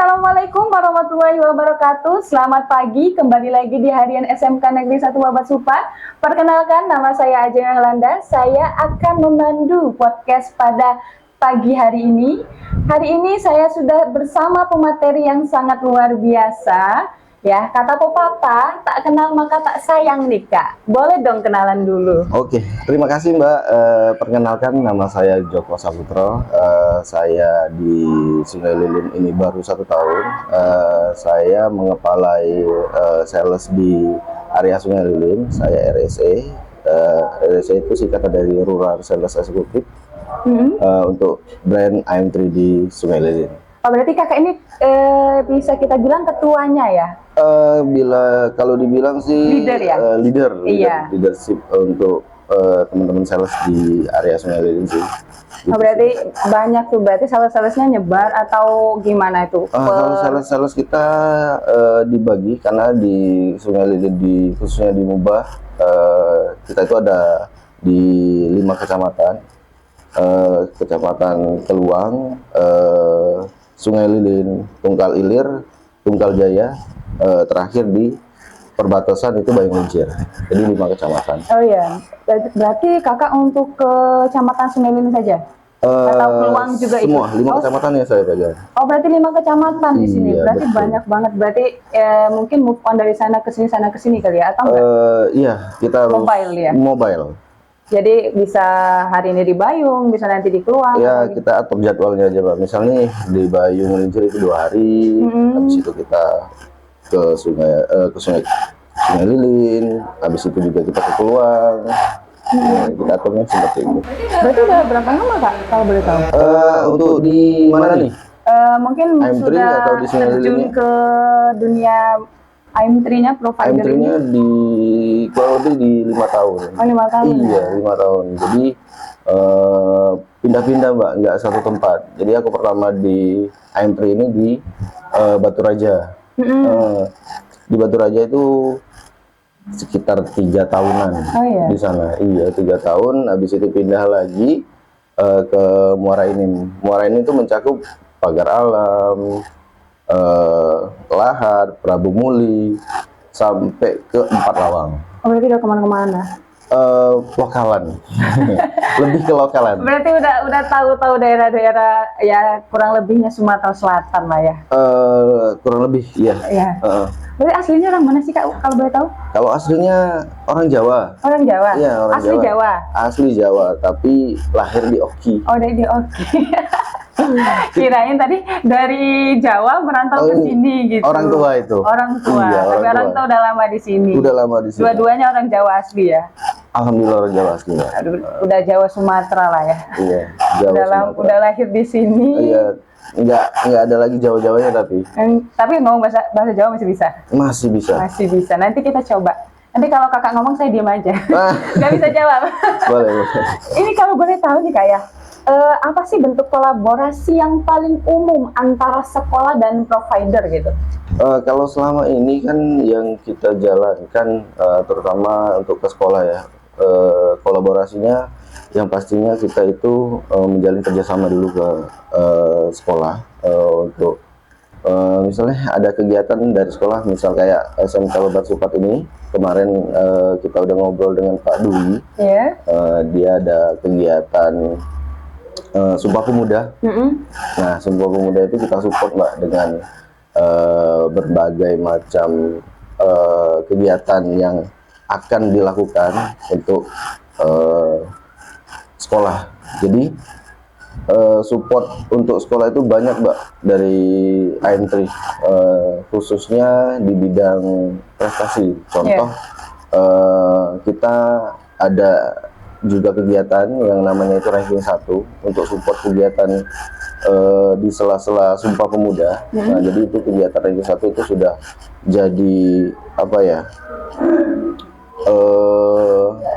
Assalamualaikum warahmatullahi wabarakatuh. Selamat pagi, kembali lagi di Harian SMK Negeri 1 Babat Supa. Perkenalkan, nama saya Ajeng Anglanda. Saya akan memandu podcast pada pagi hari ini. Hari ini saya sudah bersama pemateri yang sangat luar biasa. Ya, kata pepatah, tak kenal maka tak sayang nih Kak. Boleh dong kenalan dulu. Oke, terima kasih Mbak. Perkenalkan, nama saya Joko Saputro. Saya di Sungai Lilin ini baru 1 tahun. Saya mengepalai sales di area Sungai Lilin. Saya RSE. RSE itu singkatan dari Rural Sales Executive untuk brand AM3 di Sungai Lilin. Oh, berarti kakak ini bisa kita bilang ketuanya ya? Kalau dibilang sih Leader ya? Leadership untuk teman-teman sales di area Sungai Lilin sih. Oh, berarti banyak tuh, berarti sales-salesnya nyebar atau gimana itu? Kalau sales kita dibagi, karena di Sungai Lilin khususnya di Mubah, kita itu ada di 5 kecamatan. Kecamatan Keluang, Sungai Lilin, Tungkal Ilir, Tungkal Jaya, terakhir di perbatasan itu Bayung Lincir. Jadi 5 kecamatan. Oh iya, berarti kakak untuk kecamatan Sungai Lilin saja? Atau Keluang juga semua, ikut? 5 kecamatan ya saya pegang. Oh, berarti 5 kecamatan di sini. Iya, Berarti betul. banyak banget. Berarti mungkin move on dari sana ke sini kali ya, atau enggak? Iya, kita harus Mobile ya? Mobile. Jadi bisa hari ini di Bayung, bisa nanti di Keluang. Ya, atau kita atur jadwalnya aja, Pak. Misalnya di Bayung Lincir itu 2 hari, habis itu kita ke Sungai Lilin, habis itu juga kita ke Keluang. Ya, kita aturnya seperti itu. Berarti udah berapa lama Kak, kalau boleh tahu? Untuk di mana nih? Mungkin AM3 sudah atau di Sungai terjun Lilinnya? ke dunia AM3-nya, provider ini. AM3-nya kurang lebih di 5 tahun. Oh, 5 tahun. Iya, 5 tahun. Jadi pindah-pindah Mbak, nggak satu tempat. Jadi aku pertama di AM3 ini di Batu Raja. Di Batu Raja itu sekitar 3 tahunan. Oh, iya. Di sana. Iya, 3 tahun. Habis itu pindah lagi ke Muara Enim. Muara Enim itu mencakup Pagar Alam, Lahar, Prabu Muli, sampai ke 4 Lawang. Oh, berarti udah kemana-kemana? Lokalan. Lebih ke lokalan. Berarti udah tahu daerah-daerah ya, kurang lebihnya Sumatera Selatan lah ya. Kurang lebih, iya. Iya. Berarti aslinya orang mana sih Kak, kalau boleh tahu? Kalau aslinya orang Jawa. Orang Jawa? Iya, orang Asli Jawa? Asli Jawa, tapi lahir di Oki. Oh, dari Oki. Kirain tadi dari Jawa merantau ke sini gitu. Orang tua itu. Orang tua. Iya, tapi orang tua udah lama di sini. Udah lama di sini. Dua-duanya orang Jawa asli ya. Alhamdulillah orang Jawa asli. Ya. Aduh, udah Jawa Sumatera lah ya. Iya, Jawa. Udah lahir di sini. Iya, nggak ada lagi Jawa-Jawanya tapi. Tapi ngomong bahasa Jawa masih bisa. Masih bisa. Masih bisa. Nanti kita coba. Nanti kalau kakak ngomong saya diam aja. Nggak bisa jawab. Boleh. Ini kalau boleh tahu nih Kak ya. Apa sih bentuk kolaborasi yang paling umum antara sekolah dan provider gitu? Kalau selama ini kan yang kita jalankan, terutama untuk ke sekolah ya, kolaborasinya yang pastinya kita itu menjalin kerjasama dulu ke sekolah untuk misalnya ada kegiatan dari sekolah, misal kayak SMK Babat Supat ini kemarin kita udah ngobrol dengan Pak Dwi. Yeah. Dia ada kegiatan Sumpah Pemuda. Nah, Sumpah Pemuda itu kita support Mbak dengan berbagai macam kegiatan yang akan dilakukan untuk sekolah. Jadi support untuk sekolah itu banyak Mbak dari AM3, khususnya di bidang prestasi. Contoh, kita ada juga kegiatan yang namanya itu ranking 1 untuk support kegiatan di sela-sela Sumpah Pemuda. Nah, jadi itu kegiatan ranking 1 itu sudah jadi apa ya,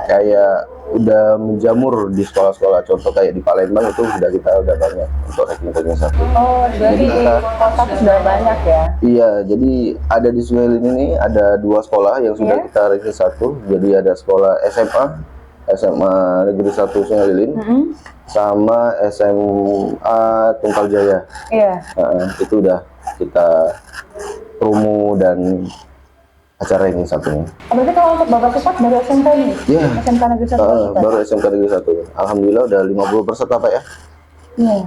kayak udah menjamur di sekolah-sekolah. Contoh kayak di Palembang itu kita udah banyak untuk ranking 1. Oh, berarti di kota sudah banyak ya? Iya, jadi ada di Sungai Lilin ini ada 2 sekolah yang sudah kita ranking 1. Jadi ada sekolah SMA Negeri 1 Sungai Lilin, sama SMA Tungkal Jaya. Iya. Itu udah kita promo dan acara ini satunya. Berarti kalau untuk Bapak Supat baru SMK ini? Iya. SMK Negeri 1 Bapak Supat? Baru SMK Negeri 1. Alhamdulillah udah 50 peserta Pak ya. Iya.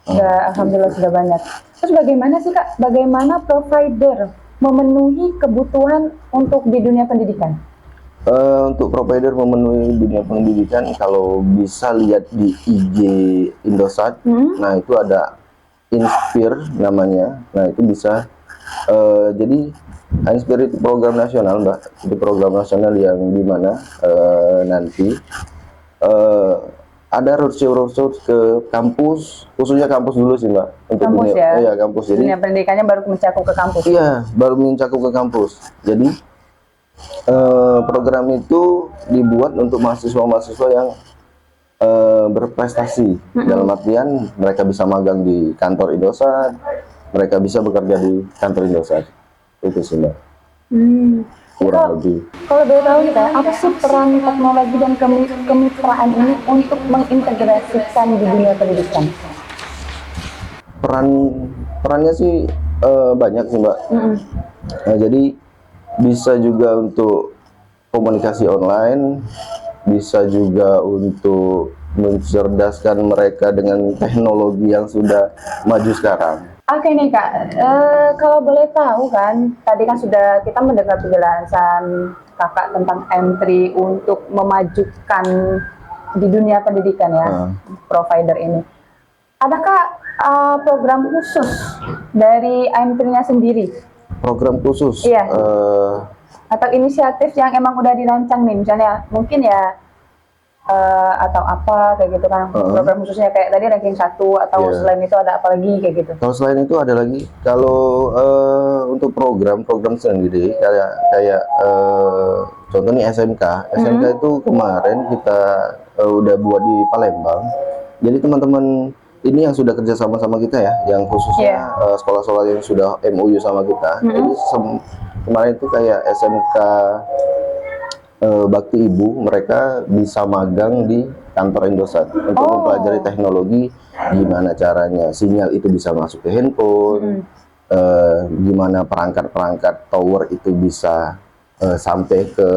Udah, alhamdulillah sudah banyak. Terus bagaimana sih Kak? Bagaimana provider memenuhi kebutuhan untuk di dunia pendidikan? Untuk provider memenuhi dunia pendidikan, kalau bisa lihat di IG Indosat, nah itu ada Inspire namanya. Nah itu bisa, jadi Inspire itu program nasional Mbak, itu program nasional yang dimana nanti ada roadshow ke kampus, khususnya kampus dulu sih Mbak, untuk Kampus dunia, ya? iya kampus. Jadi Dunia pendidikannya baru mencakup ke kampus? iya, baru mencakup ke kampus. Jadi program itu dibuat untuk mahasiswa-mahasiswa yang berprestasi. Dalam artian mereka bisa magang di kantor Indosat, mereka bisa bekerja di kantor Indosat. Itu sih Mbak, kurang lebih. Kalau boleh tahu nih Kak, apa sih peran teknologi dan kemitraan ini untuk mengintegrasikan di dunia pendidikan? Perannya sih banyak sih Mbak. Nah, jadi bisa juga untuk komunikasi online, bisa juga untuk mencerdaskan mereka dengan teknologi yang sudah maju sekarang. Oke nih Kak, kalau boleh tahu kan, tadi kan sudah kita mendengar penjelasan Kakak tentang M3 untuk memajukan di dunia pendidikan ya, provider ini. Adakah program khusus dari M3-nya sendiri? Program khusus? Iya. Atau inisiatif yang emang udah dirancang nih, misalnya mungkin ya atau apa kayak gitu kan, program khususnya kayak tadi ranking 1 atau selain itu ada apa lagi kayak gitu? Kalau selain itu ada lagi, kalau untuk program sendiri kayak contoh nih SMK itu kemarin kita udah buat di Palembang. Jadi teman-teman ini yang sudah kerja sama kita ya, yang khususnya sekolah-sekolah yang sudah MOU sama kita. Jadi kemarin itu kayak SMK Bakti Ibu, mereka bisa magang di kantor Indosat untuk mempelajari teknologi, gimana caranya sinyal itu bisa masuk ke handphone, gimana perangkat-perangkat tower itu bisa sampai ke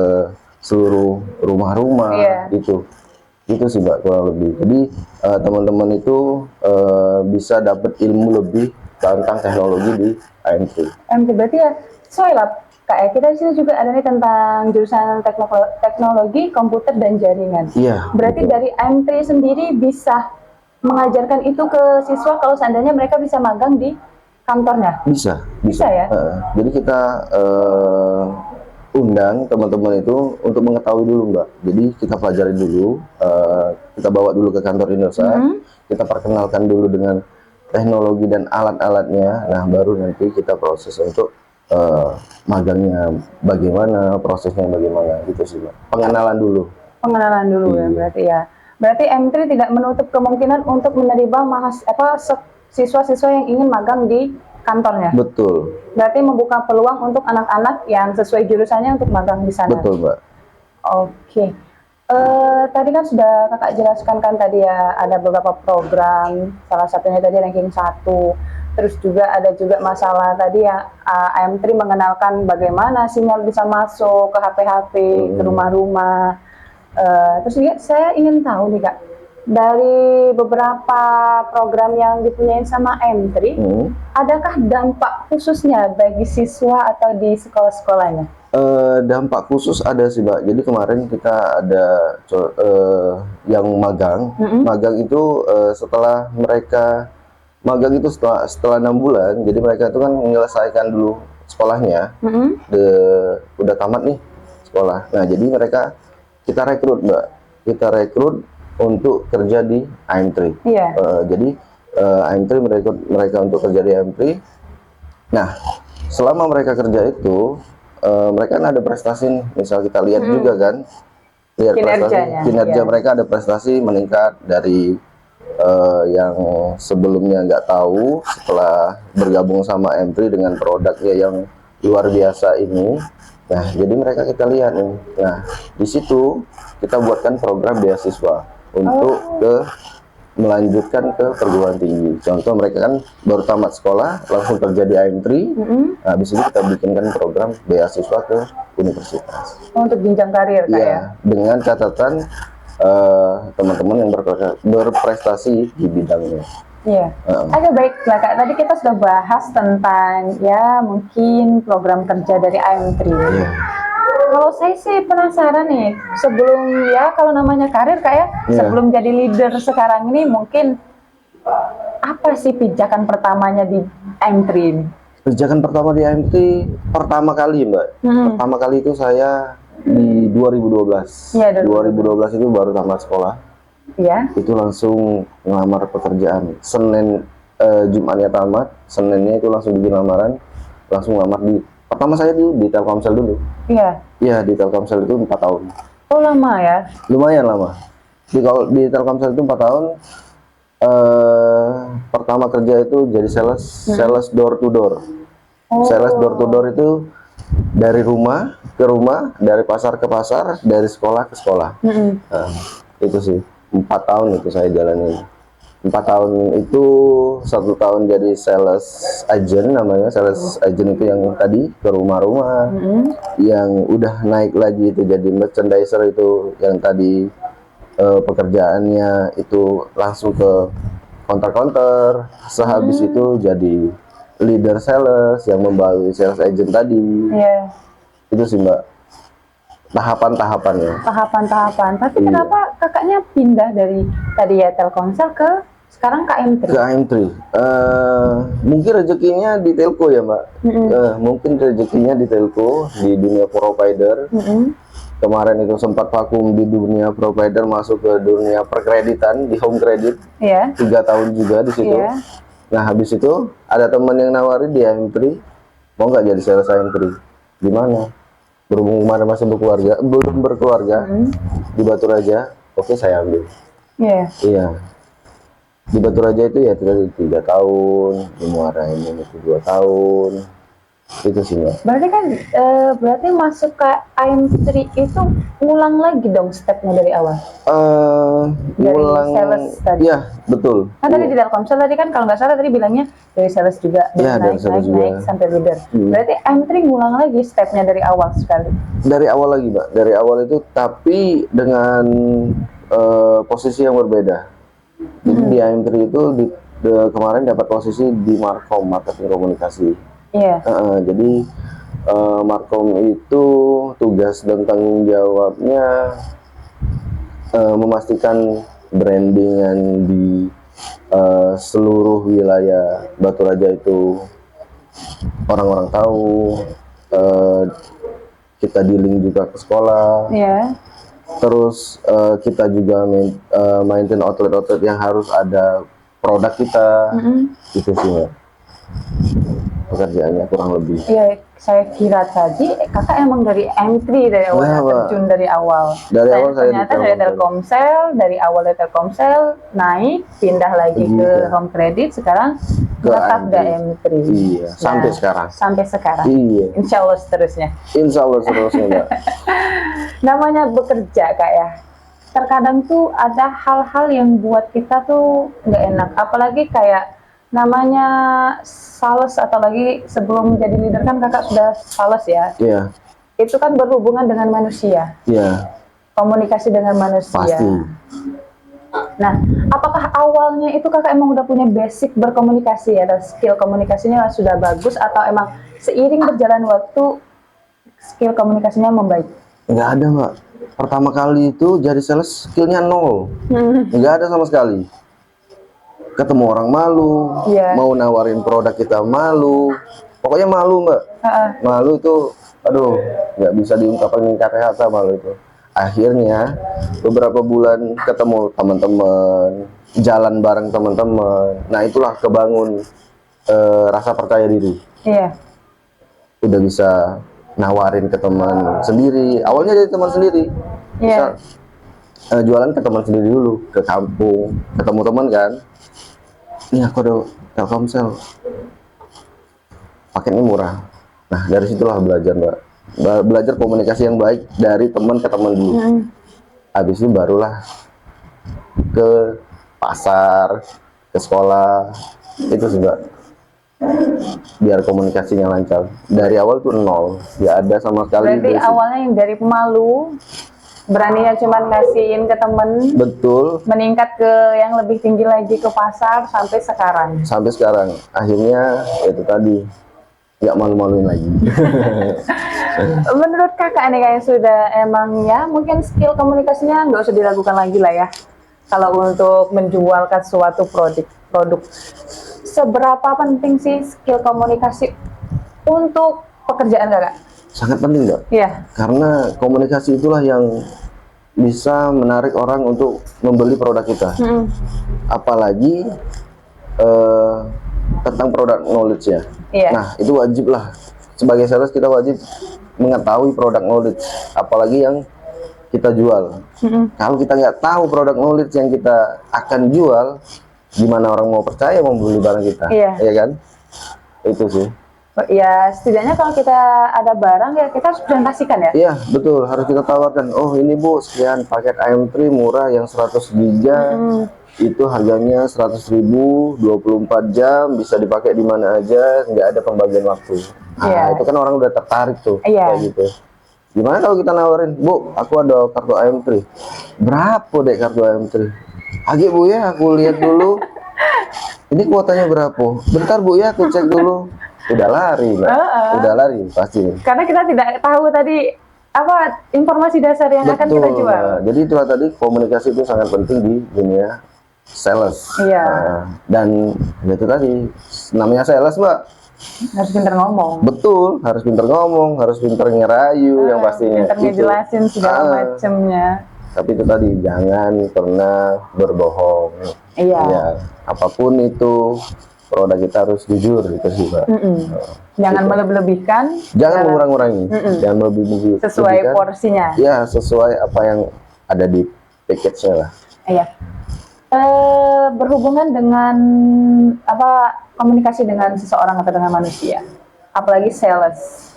seluruh rumah-rumah, gitu sih Mbak kurang lebih. Jadi teman-teman itu bisa dapat ilmu lebih tentang teknologi di AM3. Berarti ya, soalnya Kak, kita di sini juga ada nih tentang jurusan teknologi komputer dan jaringan. Iya. Berarti betul. dari M3 sendiri bisa mengajarkan itu ke siswa kalau seandainya mereka bisa magang di kantornya? Bisa ya? Jadi kita undang teman-teman itu untuk mengetahui dulu Mbak. Jadi kita pelajari dulu, kita bawa dulu ke kantor Indosat, kita perkenalkan dulu dengan teknologi dan alat-alatnya. Nah baru nanti kita proses untuk magangnya bagaimana, prosesnya bagaimana, gitu sih Mbak. Pengenalan dulu ya, berarti ya. Berarti M3 tidak menutup kemungkinan untuk menerima siswa-siswa yang ingin magang di kantornya. Betul. Berarti membuka peluang untuk anak-anak yang sesuai jurusannya untuk magang di sana. Betul Mbak. Oke. Tadi kan sudah Kakak jelaskan kan tadi ya, ada beberapa program, salah satunya tadi ranking 1. Terus juga ada juga masalah tadi yang AM3 mengenalkan bagaimana sinyal bisa masuk ke HP-HP, ke rumah-rumah. Terus juga saya ingin tahu nih Kak, dari beberapa program yang dipunyai sama M3, adakah dampak khususnya bagi siswa atau di sekolah-sekolahnya? Dampak khusus ada sih Mbak. Jadi kemarin kita ada yang magang. Magang itu setelah mereka magang itu setelah 6 bulan, jadi mereka itu kan menyelesaikan dulu sekolahnya, udah tamat nih sekolah. Nah jadi mereka kita rekrut Mbak, untuk kerja di AM3. Jadi AM3 merekrut mereka untuk kerja di AM3. Nah selama mereka kerja itu mereka kan ada prestasi nih. Misal kita lihat juga kan, lihat kinerja mereka ada prestasi meningkat dari yang sebelumnya nggak tahu, setelah bergabung sama M3 dengan produknya yang luar biasa ini. Nah jadi mereka kita lihat nih, nah di situ kita buatkan program beasiswa untuk ke melanjutkan ke perguruan tinggi. Contoh mereka kan baru tamat sekolah langsung kerja di AM3. Nah, habis itu kita bikinkan program beasiswa ke universitas. Untuk jenjang karir Kak ya? Iya, dengan catatan teman-teman yang berprestasi di bidangnya. Iya. Oke, baiklah Kak. Tadi kita sudah bahas tentang ya mungkin program kerja dari AM3. Iya. Kalau saya sih penasaran nih, sebelum ya kalau namanya karir Kak ya, Iya. sebelum jadi leader sekarang ini mungkin apa sih pijakan pertamanya di AM3 ini? Pijakan pertama di AM3 pertama kali Mbak. Pertama kali itu saya di 2012. Iya, 2012 itu baru tamat sekolah. Iya. Itu langsung ngelamar pekerjaan. Senin Jumatnya tamat, Seninnya itu langsung bikin lamaran, langsung lamar di pertama saya dulu di Telkomsel dulu. Iya. Iya, di Telkomsel itu 4 tahun. Oh, lama ya? Lumayan lama. Di Telkomsel itu 4 tahun. Pertama kerja itu jadi sales door to door. Sales door to door itu dari rumah ke rumah, dari pasar ke pasar, dari sekolah ke sekolah. Nah, itu sih 4 tahun itu saya jalanin. 4 tahun itu 1 tahun jadi sales agent, namanya sales agent itu yang tadi ke rumah-rumah. Yang udah naik lagi itu jadi merchandiser, itu yang tadi pekerjaannya itu langsung ke counter-counter. Sehabis itu jadi leader sales yang membawa sales agent tadi. Iya. Itu sih Mbak tahapan-tahapannya. Tahapan-tahapan. Tapi Iya. kenapa kakaknya pindah dari tadi ya Telkomsel ke sekarang ke AM3? Ke AM3 mungkin rezekinya di telco ya Mbak. Mungkin rezekinya di telco, di dunia provider. Kemarin itu sempat vakum di dunia provider, masuk ke dunia perkreditan di home credit. Iya. 3 tahun juga di situ. Iya. Nah, habis itu ada teman yang nawarin di AM3, mau nggak jadi sales AM3? Gimana? Berhubung kemarin masih belum berkeluarga di Batu Raja, oke saya ambil. Iya. Iya. Di Batu Raja itu ya 3 tahun, di Muara ini itu 2 tahun. Itu sih Mbak. Berarti kan berarti masuk ke AM3 itu ngulang lagi dong stepnya dari awal. Dari Ulang, sales tadi. ya betul. Kan tadi di Telkomsel tadi kan kalau nggak salah tadi bilangnya dari sales juga, Iya, dari sales juga. naik sampai leader. Berarti AM3 ngulang lagi stepnya dari awal sekali. Dari awal lagi Mbak, dari awal itu tapi dengan posisi yang berbeda. Jadi di AM3 itu kemarin dapat posisi di Markom, marketing komunikasi. Iya. Jadi Markom itu tugas dan tanggung jawabnya memastikan brandingan di seluruh wilayah Batu Raja itu orang-orang tahu. Kita dealing juga ke sekolah. Iya. Terus kita juga maintain outlet-outlet yang harus ada produk kita. Itu sih Mbak, pekerjaannya kurang lebih. Iya, saya kira tadi kakak emang dari AM3 dari awal, Nah, Mbak. terjun dari awal. Dari awal saya di ternyata dari Telkomsel, dari awal dari Telkomsel naik, pindah lagi ke Iya. Home Credit, sekarang Ke tetap di AM3. AM3. Iya, sampai Nah, sekarang. Sampai sekarang. Iya, Insya Allah seterusnya. insya Allah seterusnya Mbak. Namanya bekerja Kak ya. Terkadang tuh ada hal-hal yang buat kita tuh nggak enak. Apalagi kayak namanya sales, atau lagi sebelum jadi leader kan kakak sudah sales ya. Iya, Itu kan berhubungan dengan manusia, iya, komunikasi dengan manusia. pasti. Nah, apakah awalnya itu kakak emang udah punya basic berkomunikasi ya, atau skill komunikasinya sudah bagus, atau emang seiring berjalan waktu skill komunikasinya membaik? Nggak ada Mbak. Pertama kali itu jadi sales skillnya 0. Nggak ada sama sekali. Ketemu orang malu, Iya. mau nawarin produk kita malu. Pokoknya malu Mbak. Malu itu, aduh, nggak bisa diungkapkan kata-kata malu itu. Akhirnya beberapa bulan ketemu teman-teman, jalan bareng teman-teman. Nah itulah kebangun rasa percaya diri. Iya. Udah bisa nawarin ke teman sendiri. Awalnya dari teman sendiri. Iya. Misal jualan ke teman sendiri dulu, ke kampung, ketemu teman kan. Ini aku ada Telkomsel, paketnya murah. Nah dari situlah belajar Mbak. Belajar komunikasi yang baik dari teman ke teman dulu. Habis itu barulah ke pasar, ke sekolah, itu juga biar komunikasinya lancar. Dari awal tuh nol, nggak ada sama sekali. Berarti basic. awalnya yang dari pemalu, beraninya cuma ngasihin ke temen, Betul. meningkat ke yang lebih tinggi lagi ke pasar sampai sekarang. Sampai sekarang, akhirnya itu tadi nggak malu-maluin lagi. Menurut kakak nih kayak sudah emang ya mungkin skill komunikasinya nggak usah diragukan lagi lah ya. Kalau untuk menjualkan suatu produk, seberapa penting sih skill komunikasi untuk pekerjaan kakak? Sangat penting nggak? Iya. Karena komunikasi itulah yang bisa menarik orang untuk membeli produk kita. Apalagi tentang produk knowledge-nya. Iya. Nah, itu wajib lah. Sebagai sales kita wajib mengetahui produk knowledge, apalagi yang kita jual. Kalau kita nggak tahu produk knowledge yang kita akan jual, gimana orang mau percaya mau beli barang kita? Iya. Iya kan? Itu sih. Ya setidaknya kalau kita ada barang ya kita harus presentasikan ya. Iya, betul. Harus kita tawarkan. Oh, ini Bu, sekian paket AM3 murah yang 100 giga. Itu harganya 100.000, 24 jam, bisa dipakai di mana aja, nggak ada pembagian waktu. Nah, itu kan orang udah tertarik tuh, kayak gitu. Gimana kalau kita nawarin, Bu, aku ada kartu AM3. Berapa dek kartu AM3? Agi Bu ya, aku lihat dulu. Ini kuotanya berapa? Bentar Bu ya, aku cek dulu. Udah lari, Mbak. Udah lari pasti. Karena kita tidak tahu tadi apa informasi dasar yang akan kita jual. Nah, jadi itulah tadi komunikasi itu sangat penting di dunia sales. Iya. Dan itu tadi namanya sales, Mbak. Harus pintar ngomong. Betul, harus pintar ngomong, harus pintar ngerayu yang pastinya. Pintar ngejelasin segala macamnya. Tapi itu tadi jangan pernah berbohong. Iya. Ya, apapun itu produk kita harus jujur gitu sih, Mbak. Jangan melebih-lebihkan. Jangan mengurang-ngurangi. Jangan melebih-lebihkan. Sesuai porsinya. Ya, sesuai apa yang ada di package-nya lah. Iya. Berhubungan dengan apa komunikasi dengan seseorang atau dengan manusia, apalagi sales.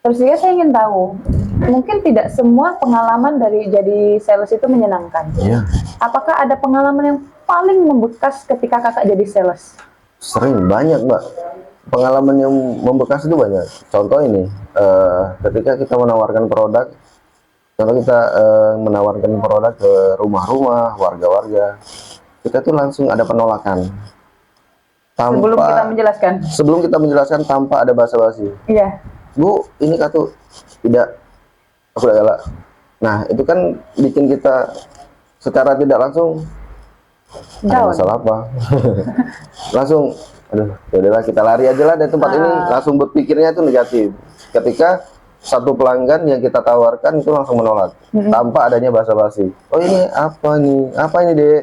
Terus juga saya ingin tahu, mungkin tidak semua pengalaman dari jadi sales itu menyenangkan. Iya. Apakah ada pengalaman yang paling membekas ketika kakak jadi sales? Sering, banyak Mbak. Pengalaman yang membekas itu banyak. Contoh ini, ketika kita menawarkan produk, ke rumah-rumah, warga-warga, kita tuh langsung ada penolakan. Sebelum kita menjelaskan tanpa ada basa-basi. Iya. Bu, ini kartu tidak, aku udah galak. Nah, itu kan bikin kita secara tidak langsung ada masalah apa. Langsung, aduh, yaudahlah kita lari aja lah dari tempat ini. Langsung berpikirnya itu negatif. Ketika satu pelanggan yang kita tawarkan itu langsung menolak tanpa adanya basa-basi. Oh, ini apa nih? Apa ini, Dek?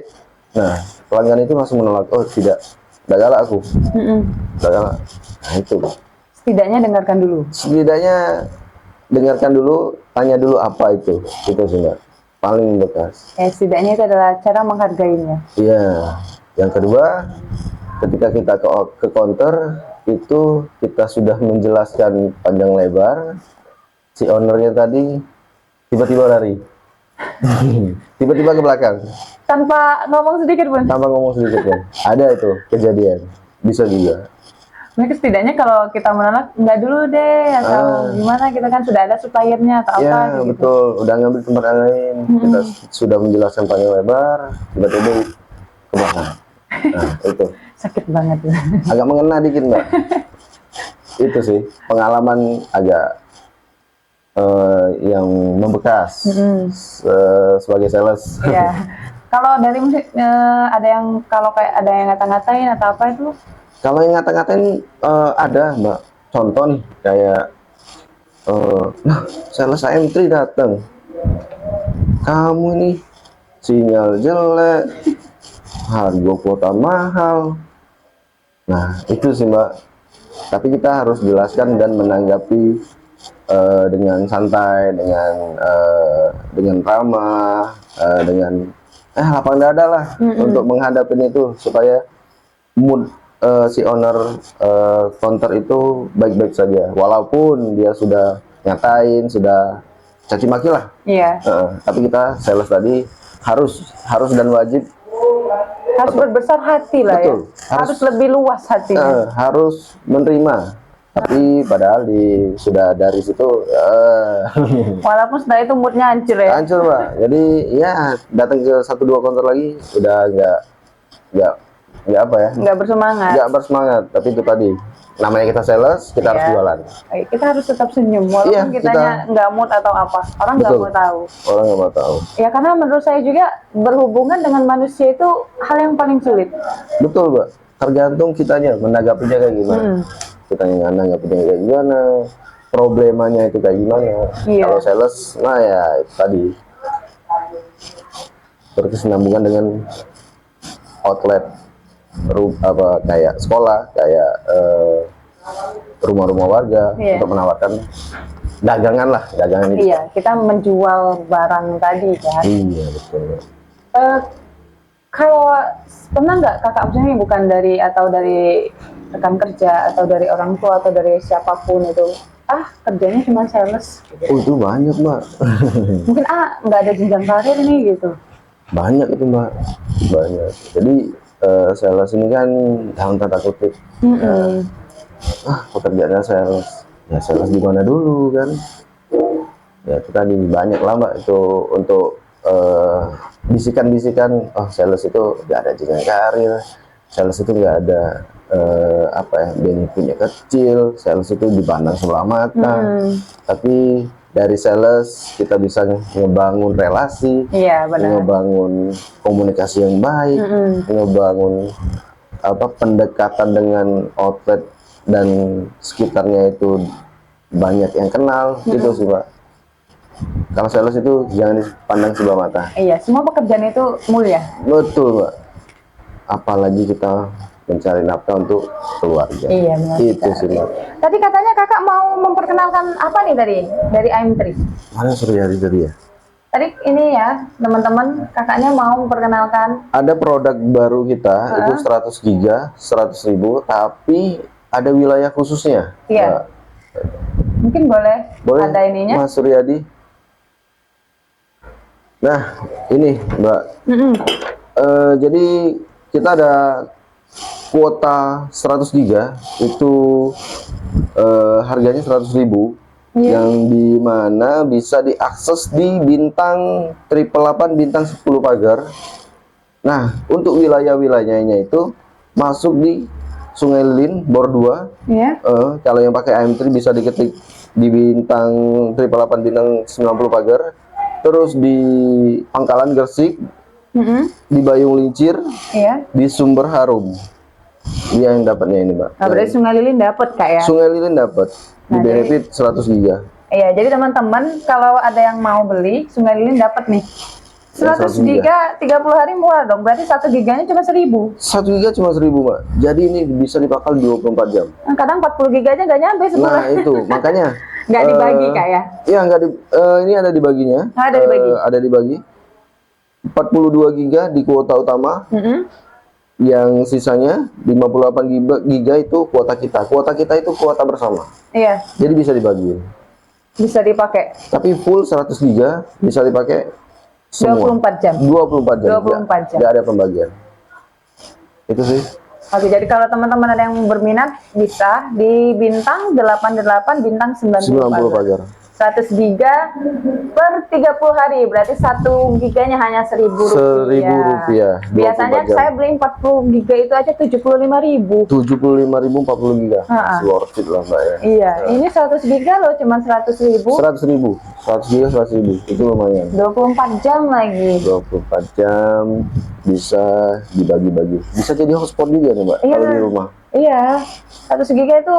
Nah, pelanggan itu langsung menolak. Oh, tidak galak aku. Tidak galak. Nah, itu. Setidaknya dengarkan dulu. Tanya dulu apa itu. Itu sih, Mbak. Paling bekas. Setidaknya itu adalah cara menghargainya. Iya. Yang kedua, ketika kita ke counter, itu kita sudah menjelaskan panjang lebar, si ownernya tadi tiba-tiba lari. Tiba-tiba ke belakang. Tanpa ngomong sedikit pun? Tanpa ngomong sedikit pun. Ada itu kejadian. Bisa juga. Mereka setidaknya kalau kita menolak, enggak dulu deh, atau gimana, kita kan sudah ada suppliernya atau apa Ya, gitu. betul. Udah ngambil tempat lain. Kita sudah menjelaskan panjang lebar, tiba-tiba ke belakang. Nah, itu. Sakit banget. Agak mengena dikit, Mbak. Itu sih, pengalaman agak yang membekas sebagai sales. Iya. Kalau dari musik ada yang ngata-ngatain atau apa itu? Kalau yang ngata-ngatain ada, Mbak. Contoh nih, kayak nah, sales AM3 datang. Kamu ini sinyal jelek, harga kuota mahal. Nah, itu sih, Mbak. Tapi kita harus jelaskan dan menanggapi dengan santai, dengan ramah, dengan lapang dada lah untuk menghadapi itu supaya mood si owner counter itu baik-baik saja, walaupun dia sudah nyatain, sudah caci maki lah. Iya. Tapi kita sales tadi harus dan wajib Harus berbesar hati lah Betul. ya. Harus lebih luas hatinya. Harus menerima. Tapi padahal sudah dari situ Walaupun setelah itu moodnya hancur ya. hancur Mbak. Jadi ya datang ke 1-2 konter lagi udah nggak apa ya? Nggak bersemangat. Nggak bersemangat. Tapi itu tadi namanya kita sales, kita harus jualan. Kita harus tetap senyum walaupun kitanya nggak mood atau apa. Orang nggak mau tahu. Orang nggak mau tahu. Ya karena menurut saya juga berhubungan dengan manusia itu hal yang paling sulit. Betul Mbak. Tergantung kitanya menanggapinya kayak gimana. Kitanya menanggapinya kayak gimana. Problemanya itu kayak gimana. Kalau sales, nah ya itu tadi berkesinambungan dengan outlet, kayak sekolah, kayak rumah-rumah warga untuk menawarkan dagangan lah, dagangan itu. Iya, kita menjual barang tadi kan. Iya betul. Kalau pernah nggak kakak, maksudnya bukan dari rekan kerja atau dari orang tua atau dari siapapun itu, kerjanya cuma sales gitu. Oh itu banyak Mbak. Mungkin nggak ada jenjang karir nih gitu. Banyak itu Mbak, banyak. Jadi sales ini kan dalam tanda kutip pekerjaannya sales. Ya sales di mana dulu kan? Ya itu tadi banyak lah Mbak itu untuk bisikan-bisikan. Oh sales itu nggak ada jenjang karir, sales itu nggak ada benefitnya kecil, sales itu dipandang sebelah mata. Tapi dari sales kita bisa ngebangun relasi, ngebangun komunikasi yang baik, ngebangun pendekatan dengan outlet dan sekitarnya itu banyak yang kenal. Itu sih Pak. Kalau sales itu jangan dipandang sebelah mata. Iya, semua pekerjaan itu mulia. Betul Pak. Apalagi kita mencari nafkah untuk keluarga. Iya, benar. Itu sih Mbak. Tadi katanya kakak mau memperkenalkan apa nih dari AM3? Mana Suryadi tadi ya? Tadi ini ya, teman-teman, kakaknya mau memperkenalkan. Ada produk baru kita, itu 100 giga, 100.000, tapi ada wilayah khususnya. Iya. Mungkin boleh ada ininya. Mas Suryadi. Nah, ini Mbak. Jadi kita ada kuota 100 giga itu harganya 100.000, yang dimana bisa diakses di bintang 888 bintang 10 pagar. Nah untuk wilayah-wilayahnya itu masuk di Sungai Lilin Bor 2. Kalau yang pakai AM3 bisa diketik di bintang 888 bintang 90 pagar, terus di Pangkalan Gresik, di Bayung Lincir, di Sumber Harum. Dia yang dapatnya ini Mbak. Nah, berarti Sungai Lilin dapat Kak ya? Sungai Lilin dapat di benefit 100 giga. Iya, jadi teman-teman kalau ada yang mau beli Sungai Lilin dapat nih 100 giga 30 hari murah dong. Berarti 1 giganya cuma 1.000. 1 giga cuma 1.000 Mbak. Jadi ini bisa dipakai 24 jam. Kadang 40 giga aja nggak nyampe sebulan. Nah itu makanya nggak dibagi Kak ya? Iya nggak ini ada dibaginya. Ada dibagi. Ada dibagi. 42 giga di kuota utama. Yang sisanya 58 giga itu kuota kita. Kuota kita itu kuota bersama. Iya. Jadi bisa dibagi. Bisa dipakai. Tapi full 100 giga bisa dipakai semua. 24 jam. 24 jam. 24 jam. Nggak ada pembagian. Itu sih. Oke, jadi kalau teman-teman ada yang berminat bisa di bintang 88 bintang 90 pagar. 100 giga per 30 hari, berarti 1 giganya hanya Rp1.000. Rp1.000. Biasanya saya beli 40 giga itu aja 75.000. 75.000 40 giga. Worth it lah Mbak ya. Iya, ini 100 giga loh cuma 100.000. 100.000. 100 giga 100.000. Itu lumayan. 24 jam lagi. 24 jam bisa dibagi-bagi. Bisa jadi hotspot juga nih Mbak kalau di rumah. Iya. 100 giga itu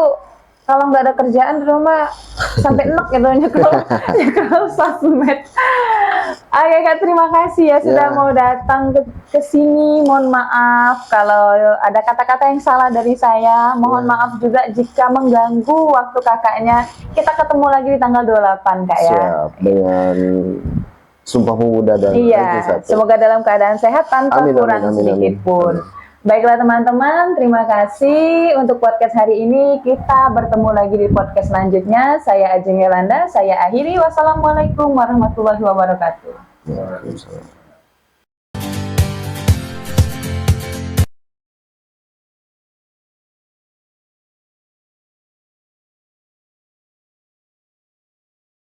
kalau nggak ada kerjaan di rumah sampai enak gitu nyekel sosmed. Oke Kak, terima kasih ya sudah mau datang ke sini. Mohon maaf kalau ada kata-kata yang salah dari saya. Mohon maaf juga jika mengganggu waktu kakaknya. Kita ketemu lagi di tanggal 28 Kak ya. Siap, dengan Sumpah Pemuda dan semoga dalam keadaan sehat tanpa kurang sedikit pun. Baiklah teman-teman, terima kasih untuk podcast hari ini. Kita bertemu lagi di podcast selanjutnya. Saya Ajeng Yolanda, saya akhiri. Wassalamualaikum warahmatullahi wabarakatuh. Waalaikumsalam.